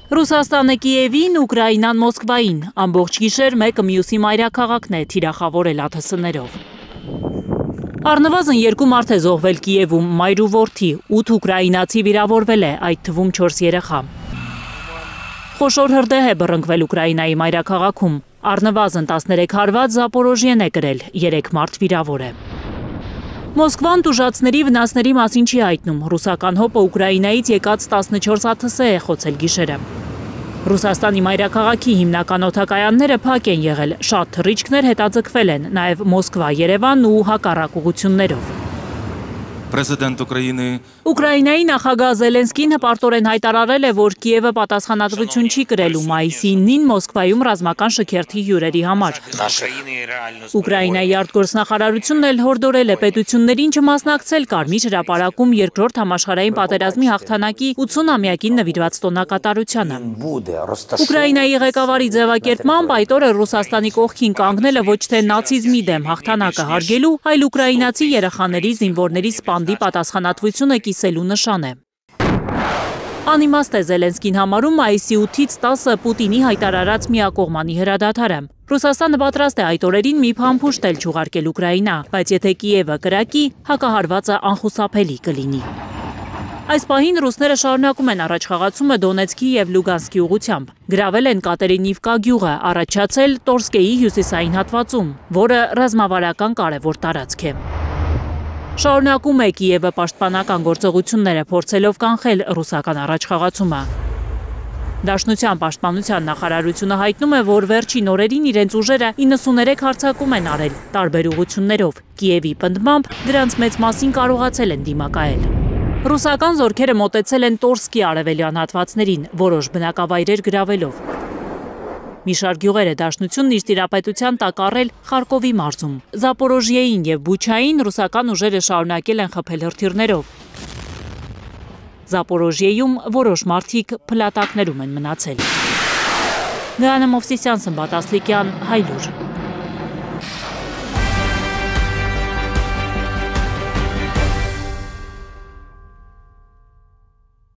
Ռուսաստանը Կիևին, Ուկրաինան Մոսկվային, ամբողջ գիշեր մեկը մյուսի մայրաքաղաքն է թիրախավորել ԱԹՍ-ներով։ Առնվազն 2 մարդ է զոհվել Կիևում, մայր ու որդի, 8 ուկրաինացի վիրավորվել է, այդ թվում 4 երեխա։ Խոշոր հրդեհ է բռնկվել Ուկրաինայի մայրաքաղաքում, առնվազն 13 հարված Զապորոժիեն է կրել, 3 մարդ վիրավոր է։ Մոսկվան տուժածների վնասների մասին չի հայտնում, ռուսական հոպը Ուկրաինայից եկած 14 ԱԹՍ է խոցել գիշերը։ Ռուսաստանի մայրաքաղաքի հիմնական օդակայանները փակ են եղել, շատ թռիչքներ հետաձգվել են, նաև Մոսկվա-Երևան ու հակառակ ուղղություններով։ Պրեզիդենտ Ուկրաինայի նախագահ Զելենսկին հպարտորեն հայտարարել է, որ Կիևը պատասխանատվություն չի կրելու մայիսի 9-ին Մոսկվայում ռազմական շքերթի հյուրերի համար։ Ուկրաինայի արտգործնախարարությունն էլ հորդորել է պետություններին չմասնակցել Կարմիր հրապարակում երկրորդ համաշխարհային պատերազմի հաղթանակի 80-ամյակին նվիրված տոնակատարությանը։ Ուկրաինայի ղեկավարի ձևակերպմամբ այդ օրը Ռուսաստանի կողքին կանգնելը ոչ թե նացիզմի դեմ հաղթանակը հարգելու, այլ ուկրաինացի երեխաների, զինվորների սպանդի պատասխանատվությունը կիսելու նշան է։ Անիմաստ է Զելենսկին համարում մայիսի 8-ից 10-ը Պուտինի հայտարարած միակողմանի հրադադարը։ Ռուսաստանը պատրաստ է այդ օրերին մի փամփուշտ էլ չուղարկել Ուկրաինա, բայց եթե Կիևը կրակի, հակահարվածը անխուսափելի կլինի։ Այս պահին ռուսները շարունակում են առաջխաղացումը Դոնեցկի և Լուգանսկի ուղղությամբ։ Գրավել են Կատերինիվկա գյուղը, առաջացել Տորսկեի հյուսիսային հատվածում, որը ռազմավարական կարևոր տարածք է։ Շարունակում է Կիևը պաշտպանական գործողությունները փորձելով կանխել ռուսական առաջխաղացումը։ Դաշնության պաշտպանության նախարարությունը հայտնում է, որ վերջին օրերին իրենց ուժերը 93 հարձակում են արել տարբեր ուղղություններով։ Կիևի պնդմամբ դրանց մեծ մասին կարողացել են դիմակայել։ Ռուսական զորքերը մոտեցել են Տորսկի արևելյան հատվածներին, որոշ բնակավայրեր գրավելով։ Մի շարք գյուղեր է Դաշնությունն իր տիրապետության տակ առել Խարկովի մարզում։ Զապորոժիեին և Բուչային ռուսական ուժերը շարունակել են խփել հրթիռներով։ Զապորոժիեում որոշ մարդիկ փլատակներում են մնացել։ Գայանե Մովսիսյան, Սմբատ Ասլիկյան, Հայլուր։